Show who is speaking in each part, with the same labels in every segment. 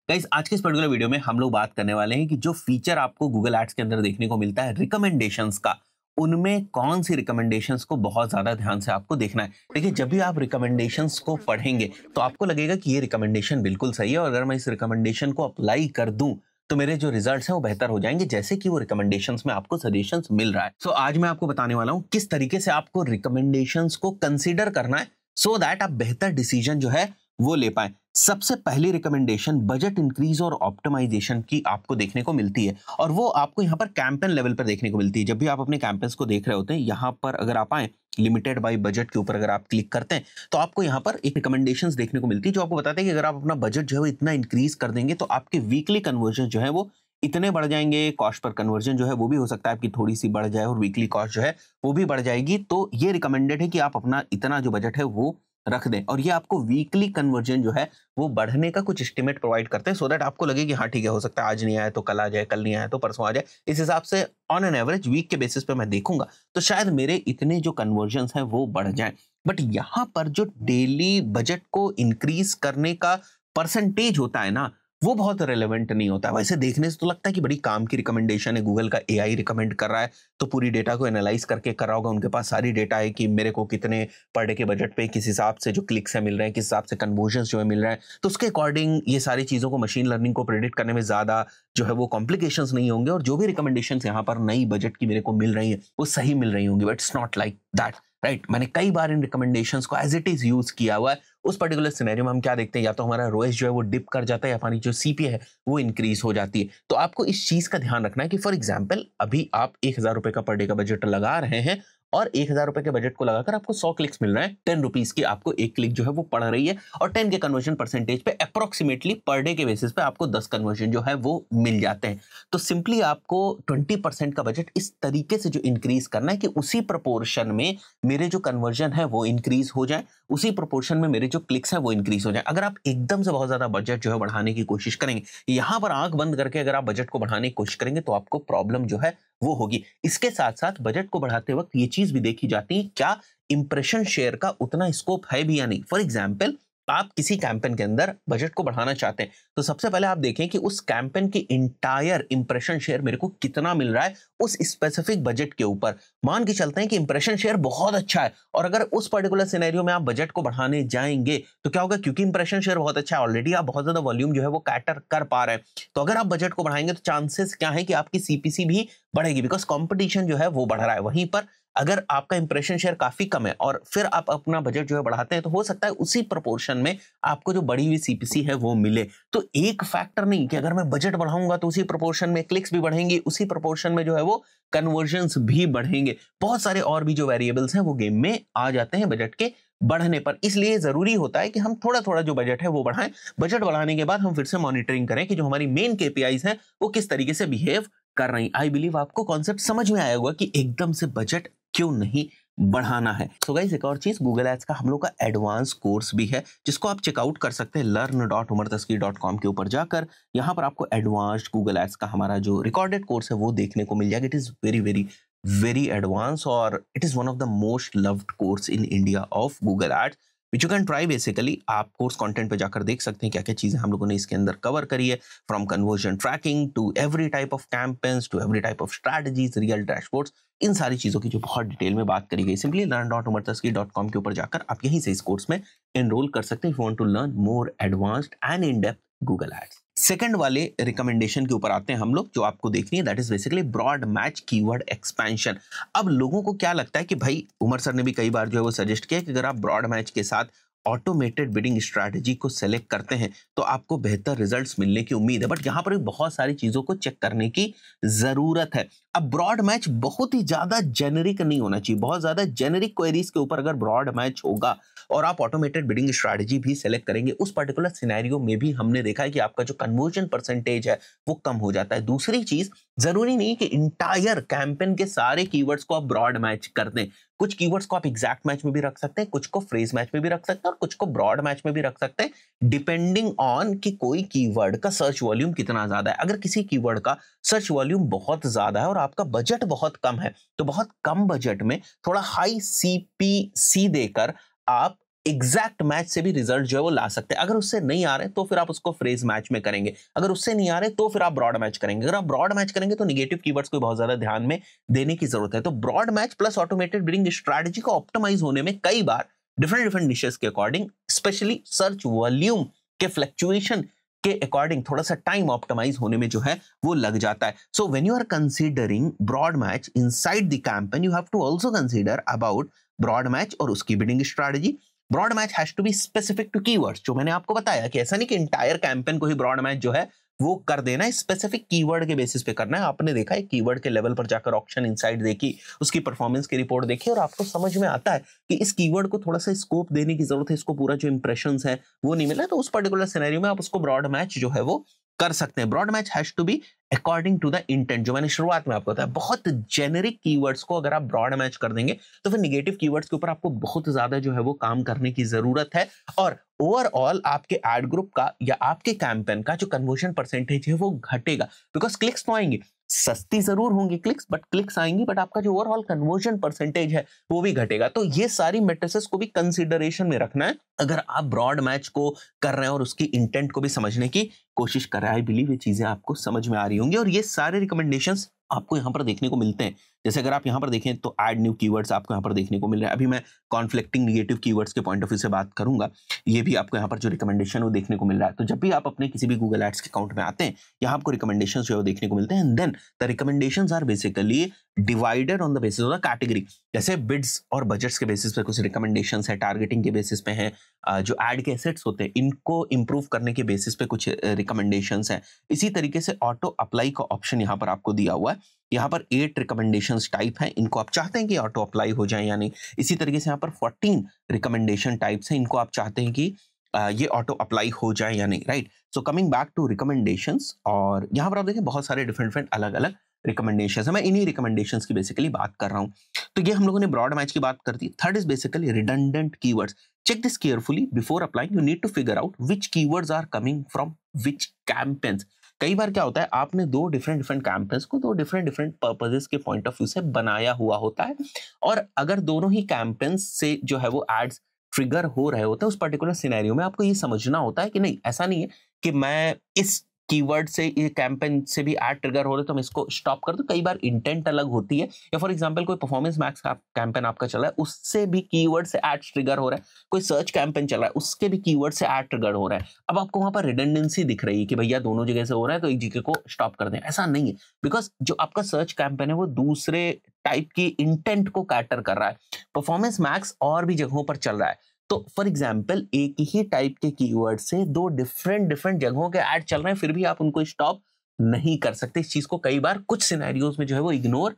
Speaker 1: Guys आज के इस पर्टिकुलर वीडियो में हम लोग बात करने वाले हैं कि जो फीचर आपको गूगल एड्स के अंदर देखने को मिलता है रिकमेंडेशंस का, उनमें कौन सी रिकमेंडेशंस को बहुत ज्यादा ध्यान से आपको देखना है। देखिए, जब भी आप रिकमेंडेशंस को पढ़ेंगे तो आपको लगेगा कि ये रिकमेंडेशन बिल्कुल सही है और अगर मैं इस रिकमेंडेशन को अप्लाई कर दूं तो मेरे जो रिजल्ट्स हैं वो बेहतर हो जाएंगे, जैसे कि वो रिकमेंडेशंस में आपको सजेशंस मिल रहा है। सो आज मैं आपको बताने वाला हूं किस तरीके से आपको रिकमेंडेशंस को कंसीडर करना है सो दैट आप बेहतर डिसीजन जो है वो ले पाए। सबसे पहली रिकमेंडेशन बजट इंक्रीज और ऑप्टिमाइजेशन की आपको देखने को मिलती है और वो आपको यहाँ पर कैंपेन लेवल पर देखने को मिलती है। जब भी आप अपने कैंपेन्स को देख रहे होते हैं, यहाँ पर अगर आप आए लिमिटेड बाय बजट के ऊपर अगर आप क्लिक करते हैं तो आपको यहाँ पर एक रिकमेंडेशंस देखने को मिलती है जो आपको बताते हैं कि अगर आप अपना बजट जो है वो इतना इंक्रीज कर देंगे तो आपके वीकली कन्वर्जन जो है वो इतने बढ़ जाएंगे। कॉस्ट पर कन्वर्जन जो है वो भी हो सकता है आपकी थोड़ी सी बढ़ जाए और वीकली कॉस्ट जो है वो भी बढ़ जाएगी। तो ये रिकमेंडेड है कि आप अपना इतना जो बजट है वो रख दें और ये आपको वीकली कन्वर्जन जो है वो बढ़ने का कुछ एस्टिमेट प्रोवाइड करते हैं सो दैट आपको लगे कि हाँ ठीक है, हो सकता है आज नहीं आया तो कल आ जाए, कल नहीं आया तो परसों आ जाए। इस हिसाब से ऑन एन एवरेज वीक के बेसिस पे मैं देखूंगा तो शायद मेरे इतने जो कन्वर्जन्स हैं वो बढ़ जाएं। बट यहाँ पर जो डेली बजट को इंक्रीज करने का परसेंटेज होता है ना, वो बहुत रेलेवेंट नहीं होता। वैसे देखने से तो लगता है कि बड़ी काम की रिकमेंडेशन है, गूगल का एआई रिकमेंड कर रहा है तो पूरी डेटा को एनालाइज करके कर रहा होगा, उनके पास सारी डेटा है कि मेरे को कितने पर डे के बजट पे किस हिसाब से जो क्लिक्स है मिल रहे हैं, किस हिसाब से कन्वर्जन्स जो है मिल रहा है, तो उसके अकॉर्डिंग ये सारी चीज़ों को मशीन लर्निंग को प्रेडिक्ट करने में ज़्यादा जो है वो कॉम्प्लिकेशंस नहीं होंगे और जो भी रिकमेंडेशंस यहाँ पर नई बजट की मेरे को मिल रही है वो सही मिल रही होंगी। But it's not like that, right. मैंने कई बार इन रिकमेंडेशंस को एज इट इज यूज किया हुआ है। उस पर्टिकुलर सिनेरियो में हम क्या देखते हैं, या तो हमारा रोएस जो है वो डिप कर जाता है या हमारी जो सीपीए है वो इंक्रीज हो जाती है। तो आपको इस चीज का ध्यान रखना है कि फॉर एग्जाम्पल अभी आप 1,000 रुपए का पर डे का बजट लगा रहे हैं और 1,000 रुपए के बजट को लगाकर आपको 100 क्लिक्स मिल रहे हैं, 10 रुपीज की आपको एक क्लिक जो है वो पड़ रही है और 10 के कन्वर्जन परसेंटेज पे अप्रोक्सीमेटली पर डे के बेसिस पे आपको 10 कन्वर्जन जो है वो मिल जाते हैं। तो सिंपली आपको 20% का बजट इस तरीके से जो इंक्रीज करना है कि उसी प्रपोर्शन में मेरे जो कन्वर्जन है वो इंक्रीज हो जाए, उसी प्रोपोर्शन में मेरे जो क्लिक्स है वो इंक्रीज हो जाए। अगर आप एकदम से बहुत ज्यादा बजट जो है बढ़ाने की कोशिश करेंगे, यहाँ पर आंख बंद करके अगर आप बजट को बढ़ाने की कोशिश करेंगे तो आपको प्रॉब्लम जो है वो होगी। इसके साथ साथ बजट को बढ़ाते वक्त ये चीज भी देखी जाती है क्या इंप्रेशन शेयर का उतना स्कोप है भी या नहीं। फॉर एग्जाम्पल आप किसी कैंपेन के अंदर बजट को बढ़ाना चाहते हैं तो सबसे पहले आप देखें कि उस कैंपेन की इंटायर इंप्रेशन शेयर मेरे को कितना मिल रहा है उस स्पेसिफिक बजट के ऊपर। मान के चलते हैं कि इंप्रेशन शेयर बहुत अच्छा है और अगर उस पर्टिकुलर सिनेरियो में आप बजट को बढ़ाने जाएंगे तो क्या होगा, क्योंकि इंप्रेशन शेयर बहुत अच्छा है, ऑलरेडी आप बहुत ज्यादा वॉल्यूम जो है वो कैटर कर पा रहे हैं, तो अगर आप बजट को बढ़ाएंगे तो चांसेस क्या है कि आपकी सीपीसी भी बढ़ेगी बिकॉज कंपटीशन जो है वो बढ़ रहा है। वहीं पर अगर आपका इंप्रेशन शेयर काफी कम है और फिर आप अपना बजट जो है बढ़ाते हैं तो हो सकता है उसी प्रोपोर्शन में आपको जो बढ़ी हुई सीपीसी है वो मिले। तो एक फैक्टर नहीं कि अगर मैं बजट बढ़ाऊंगा तो उसी प्रोपोर्शन में क्लिक्स भी बढ़ेंगे, उसी प्रोपोर्शन में जो है वो कन्वर्जन्स भी बढ़ेंगे। बहुत सारे और भी जो वेरिएबल्स हैं वो गेम में आ जाते हैं बजट के बढ़ने पर। इसलिए जरूरी होता है कि हम थोड़ा थोड़ा जो बजट है वो बढ़ाएं। बजट बढ़ाने के बाद हम फिर से मॉनिटरिंग करें कि जो हमारी मेन केपीआईज हैं वो किस तरीके से बिहेव कर रही। आई बिलीव आपको कॉन्सेप्ट समझ में आया होगा कि एकदम से बजट क्यों नहीं बढ़ाना है। सो गाइस, एक और चीज, गूगल एड्स का हम लोग का एडवांस कोर्स भी है जिसको आप चेकआउट कर सकते हैं learn.umartasky.com के ऊपर जाकर। यहाँ पर आपको एडवांस्ड गूगल एड्स का हमारा जो रिकॉर्डेड कोर्स है वो देखने को मिल जाएगा। It is very very very advance और it is one of the most loved course in India of Google Ads which you can try. Basically आप कोर्स कंटेंट पे जाकर देख सकते हैं क्या क्या चीजें हम लोगों ने इसके अंदर कवर करी है, from conversion tracking to every type of campaigns to every type of strategies, real dashboards, इन सारी चीजों की जो बहुत डिटेल में बात करी गई। सिंपली learn.umartasky.com के ऊपर जाकर आप यहीं से इस कोर्स में एनरोल कर सकते हैं if you want to learn more advanced and in depth Google ads. Second वाले रिकमेंडेशन के ऊपर आते हैं हम लोग, जो आपको देखनी है, that is basically broad match keyword expansion. अब लोगों को क्या लगता है कि भाई, उमर सर ने भी कई बार जो है वो सजेस्ट किया कि अगर आप ब्रॉड मैच के साथ ऑटोमेटेड बिडिंग स्ट्रैटेजी को सेलेक्ट करते हैं तो आपको बेहतर रिजल्ट्स मिलने की उम्मीद है। बट यहाँ पर भी बहुत सारी चीजों को चेक करने की जरूरत है। अब ब्रॉड मैच बहुत ही ज्यादा जेनेरिक नहीं होना चाहिए। बहुत ज्यादा जेनेरिक क्वेरीज के ऊपर अगर ब्रॉड मैच होगा और आप ऑटोमेटेड बिडिंग स्ट्रैटेजी भी सेलेक्ट करेंगे, उस पर्टिकुलर सिनेरियो में भी हमने देखा है कि आपका जो कन्वर्जन परसेंटेज है वो कम हो जाता है। दूसरी चीज, जरूरी नहीं कि इंटायर कैंपेन के सारे कीवर्ड्स को आप ब्रॉड मैच कर दें। कुछ कीवर्ड्स को आप एग्जैक्ट मैच में भी रख सकते हैं, कुछ को फ्रेज मैच में भी रख सकते हैं और कुछ को ब्रॉड मैच में भी रख सकते हैं, डिपेंडिंग ऑन कि कोई कीवर्ड का सर्च वॉल्यूम कितना ज्यादा है। अगर किसी कीवर्ड का सर्च वॉल्यूम बहुत ज्यादा है और आपका बजट बहुत कम है तो बहुत कम बजट में थोड़ा हाई सीपीसी देकर आप एग्जैक्ट मैच से भी रिजल्ट जो है वो ला सकते हैं। अगर उससे नहीं आ रहे तो फिर आप उसको फ्रेज मैच में करेंगे, अगर उससे नहीं आ रहे तो फिर आप ब्रॉड मैच करेंगे। अगर आप ब्रॉड मैच करेंगे तो निगेटिव कीवर्ड्स को बहुत ज्यादा ध्यान में देने की जरूरत है। तो broad match plus automated bidding strategy को ऑप्टिमाइज होने में कई बार डिफरेंट डिफरेंट निशेस के अकॉर्डिंग, स्पेशली सर्च वॉल्यूम के फ्लक्चुएशन के अकॉर्डिंग थोड़ा सा टाइम ऑप्टिमाइज होने में जो है वो लग जाता है। So when you are considering broad match inside the campaign, you have to also consider about broad match और उसकी bidding strategy. Broad match has to be specific to keywords, जो मैंने आपको बताया कि ऐसा नहीं कि इंटायर कैंपेन को ही ब्रॉड मैच जो है वो कर देना है, स्पेसिफिक कीवर्ड के बेसिस पे करना है। आपने देखा है कीवर्ड के लेवल पर जाकर ऑक्शन इनसाइट देखी, उसकी परफॉर्मेंस की रिपोर्ट देखी और आपको समझ में आता है कि इस कीवर्ड को थोड़ा सा स्कोप देने की जरूरत है, इसको पूरा जो इंप्रेशंस है वो नहीं मिला, तो उस पर्टिकुलर सिनेरियो में आप उसको ब्रॉड मैच जो है वो कर सकते हैं। Broad match has to be according to the intent, जो मैंने शुरुआत में आपको बताया। बहुत जेनेरिक कीवर्ड्स को अगर आप ब्रॉड मैच कर देंगे तो फिर निगेटिव कीवर्ड्स के ऊपर आपको बहुत ज्यादा जो है वो काम करने की जरूरत है, और ओवरऑल आपके एड ग्रुप का या आपके कैंपेन का जो कन्वर्जन परसेंटेज है वो घटेगा। बिकॉज क्लिक्स तो आएंगे, सस्ती जरूर होंगी क्लिक्स, बट क्लिक्स आएंगी, बट आपका जो ओवरऑल कन्वर्जन परसेंटेज है वो भी घटेगा। तो ये सारी मैट्रिसेस को भी कंसीडरेशन में रखना है अगर आप ब्रॉड मैच को कर रहे हैं और उसकी इंटेंट को भी समझने की कोशिश कर रहे हैं। आई बिलीव ये चीजें आपको समझ में आ रही होंगी और ये सारे रिकमेंडेशंस आपको यहाँ पर देखने को मिलते हैं। जैसे अगर आप यहाँ पर देखें तो ऐड न्यू कीवर्ड्स आपको यहाँ पर देखने को मिल रहा है। अभी मैं कॉन्फ्लिक्टिंग निगेटिव कीवर्ड्स के पॉइंट ऑफ व्यू से बात करूंगा, ये भी आपको यहाँ पर जो रिकमेंडेशन वो देखने को मिल रहा है। तो जब भी आप अपने किसी भी गूगल एड्स के अकाउंट में आते हैं, यहाँ आपको रिकमेंडेशन जो है वो देखने को मिलते हैं। And then the recommendations are basically divided on the basis of the category. जैसे बिड्स और बजट्स के बेसिस पे कुछ रिकमेंडेशंस है, टारगेटिंग के बेसिस पे है, जो एड के एसेट्स होते हैं इनको इंप्रूव करने के बेसिस पे कुछ रिकमेंडेशंस है। इसी तरीके से ऑटो अप्लाई का ऑप्शन यहाँ पर आपको दिया हुआ है। यहाँ पर 8 रिकमेंडेशंस टाइप हैं, इनको आप चाहते हैं कि ऑटो अप्लाई हो जाए या नहीं। इसी तरीके से यहाँ पर 14 रिकमेंडेशन टाइप्स हैं, इनको आप चाहते हैं कि ये ऑटो अप्लाई हो जाए या नहीं, right. So coming back to recommendations, और यहाँ पर आप देखें बहुत सारे डिफरेंट अलग अलग रिकमेंडेशंस है। मैं इन्हीं रिकमेंडेशंस की बेसिकली बात कर रहा हूँ। तो ये हम लोगों ने ब्रॉड मैच की बात कर दी। Third is basically redundant keywords. Check this carefully before applying. You need to figure out which keywords are coming from which campaigns. कई बार क्या होता है, आपने दो डिफरेंट कैंपेन्स को दो डिफरेंट पर्पसेस के पॉइंट ऑफ व्यू से बनाया हुआ होता है, और अगर दोनों ही कैंपेन्स से जो है वो एड्स ट्रिगर हो रहे होते हैं उस पर्टिकुलर सिनेरियो में, आपको ये समझना होता है कि नहीं, ऐसा नहीं है कि मैं इस कीवर्ड से, ये कैंपेन से भी एड ट्रिगर हो रहे तो मैं इसको स्टॉप कर दूं। कई बार इंटेंट अलग होती है, या फॉर एग्जांपल कोई परफॉर्मेंस मैक्स का कैंपेन आपका चल रहा है, उससे भी कीवर्ड से एड ट्रिगर हो रहा है। कोई सर्च कैंपेन चल रहा है, उसके भी कीवर्ड से एड ट्रिगर हो रहा है। अब आपको वहां पर रिडंडेंसी दिख रही है कि भैया दोनों जगह से हो रहा है तो एक जगह को स्टॉप कर दें, ऐसा नहीं है। बिकॉज जो आपका सर्च कैंपेन है वो दूसरे टाइप की इंटेंट को कैटर कर रहा है, परफॉर्मेंस मैक्स और भी जगहों पर चल रहा है। तो फॉर एग्जाम्पल एक ही टाइप के कीवर्ड से दो डिफरेंट जगहों के ऐड चल रहे हैं, फिर भी आप उनको स्टॉप नहीं कर सकते। इस चीज को कई बार कुछ सिनेरियोज में जो है वो इग्नोर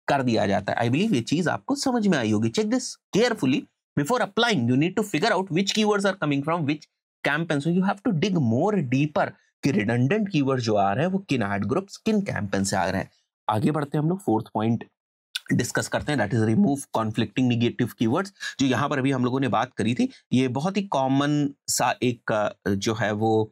Speaker 1: कर दिया जाता है। आई बिलीव ये चीज आपको समझ में आई होगी। Check this carefully before applying. You need to figure out which keywords are coming from which campaign. So you have to dig more deeper कि रिडंडेंट कीवर्ड जो आ रहे हैं वो किन एड ग्रुप्स, किन कैंपेन से आ रहे हैं। आगे बढ़ते हैं हम लोग, फोर्थ पॉइंट डिस्कस करते हैं, that is remove conflicting negative keywords. जो यहाँ पर अभी हम लोगों ने बात करी थी, ये बहुत ही कॉमन सा एक जो है वो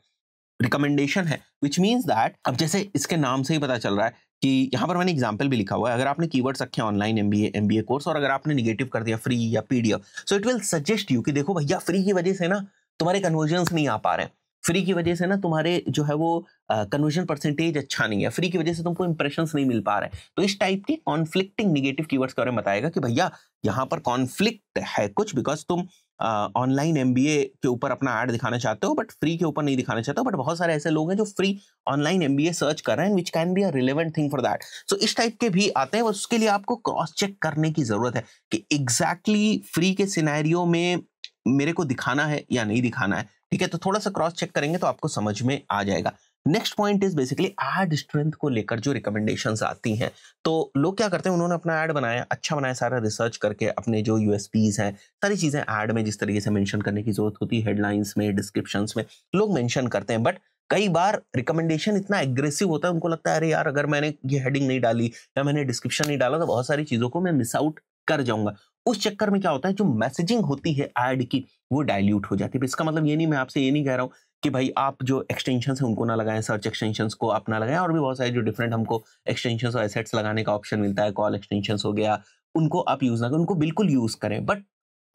Speaker 1: रिकमेंडेशन है, विच मीन्स दैट, अब जैसे इसके नाम से ही पता चल रहा है कि यहाँ पर मैंने एग्जाम्पल भी लिखा हुआ है। अगर आपने कीवर्ड्स रखे ऑनलाइन एमबीए कोर्स और अगर आपने निगेटिव कर दिया फ्री या PDF, so it will suggest you कि देखो भैया फ्री की वजह से ना तुम्हारे कन्वर्जन्स नहीं आ पा रहे हैं, फ्री की वजह से ना तुम्हारे जो है वो कन्वर्जन परसेंटेज अच्छा नहीं है, फ्री की वजह से तुमको इंप्रेशंस नहीं मिल पा रहे हैं। तो इस टाइप के कॉन्फ्लिक्टिंग निगेटिव कीवर्ड्स के बारे में बताएगा कि भैया यहाँ पर कॉन्फ्लिक्ट है कुछ, बिकॉज तुम ऑनलाइन एमबीए के ऊपर अपना ऐड दिखाना चाहते हो बट फ्री के ऊपर नहीं दिखाना चाहते हो। बट बहुत सारे ऐसे लोग हैं जो फ्री ऑनलाइन एमबीए सर्च कर रहे हैं, which can be a relevant thing for that. So इस टाइप के भी आते हैं, उसके लिए आपको क्रॉस चेक करने की जरूरत है कि एग्जैक्टली फ्री के सिनेरियो में मेरे को दिखाना है या नहीं दिखाना है। ठीक है, तो थोड़ा सा क्रॉस चेक करेंगे तो आपको समझ में आ जाएगा। Next point is basically ad strength को लेकर जो रिकमेंडेशंस आती हैं, तो लोग क्या करते हैं, उन्होंने अपना ऐड बनाया, अच्छा बनाया, सारा रिसर्च करके अपने जो यूएसपीज हैं, सारी चीजें ऐड में जिस तरीके से मेंशन करने की जरूरत होती है, हेडलाइंस में, डिस्क्रिप्शंस में लोग मेंशन करते हैं। बट कई बार रिकमेंडेशन इतना एग्रेसिव होता है, उनको लगता है अरे यार अगर मैंने ये हेडिंग नहीं डाली या मैंने डिस्क्रिप्शन नहीं डाला तो बहुत सारी चीजों को मैं मिस आउट कर जाऊंगा। उस चक्कर में क्या होता है, जो मैसेजिंग होती है ऐड की वो डाइल्यूट हो जाती है। इसका मतलब ये नहीं, मैं आपसे ये नहीं कह रहा हूँ कि भाई आप जो एक्सटेंशंस हैं उनको ना लगाएं, सर्च एक्सटेंशंस को आप ना लगाएं, और भी बहुत सारे जो डिफरेंट हमको एक्सटेंशंस और एसेट्स लगाने का ऑप्शन मिलता है, कॉल एक्सटेंशंस हो गया, उनको आप यूज ना करें, उनको बिल्कुल यूज करें। बट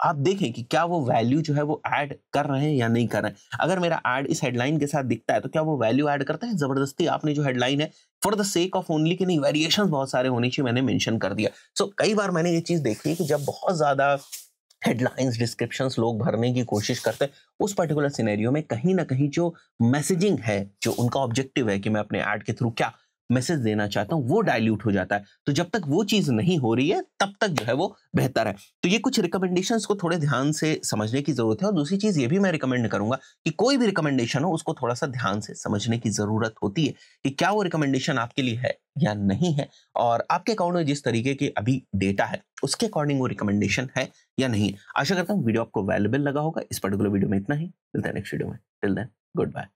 Speaker 1: आप देखें कि क्या वो वैल्यू जो है वो ऐड कर रहे हैं या नहीं कर रहे हैं। अगर मेरा ऐड इस हेडलाइन के साथ दिखता है तो क्या वो वैल्यू ऐड करता है? जबरदस्ती आपने जो हेडलाइन है for the sake of only कि नहीं, वेरिएशंस बहुत सारे होने चाहिए, मैंने मेंशन कर दिया। सो कई बार मैंने ये चीज देखी है कि जब बहुत ज्यादा हेडलाइंस डिस्क्रिप्शंस लोग भरने की कोशिश करते हैं, उस पर्टिकुलर सिनेरियो में कहीं ना कहीं जो मैसेजिंग है, जो उनका ऑब्जेक्टिव है कि मैं अपने ऐड के थ्रू क्या मैसेज देना चाहता हूँ, वो डाइल्यूट हो जाता है। तो जब तक वो चीज नहीं हो रही है तब तक जो है वो बेहतर है। तो ये कुछ रिकमेंडेशंस को थोड़े ध्यान से समझने की जरूरत है। और दूसरी चीज ये भी मैं रिकमेंड करूंगा कि कोई भी रिकमेंडेशन हो उसको थोड़ा सा ध्यान से समझने की जरूरत होती है कि क्या वो रिकमेंडेशन आपके लिए है या नहीं है, और आपके अकाउंट में जिस तरीके के अभी डेटा है उसके अकॉर्डिंग वो रिकमेंडेशन है या नहीं। आशा करता हूँ वीडियो आपको वैल्यूएबल लगा होगा। इस पर्टिकुलर वीडियो में इतना ही। मिलता है नेक्स्ट वीडियो में। Till then, good bye.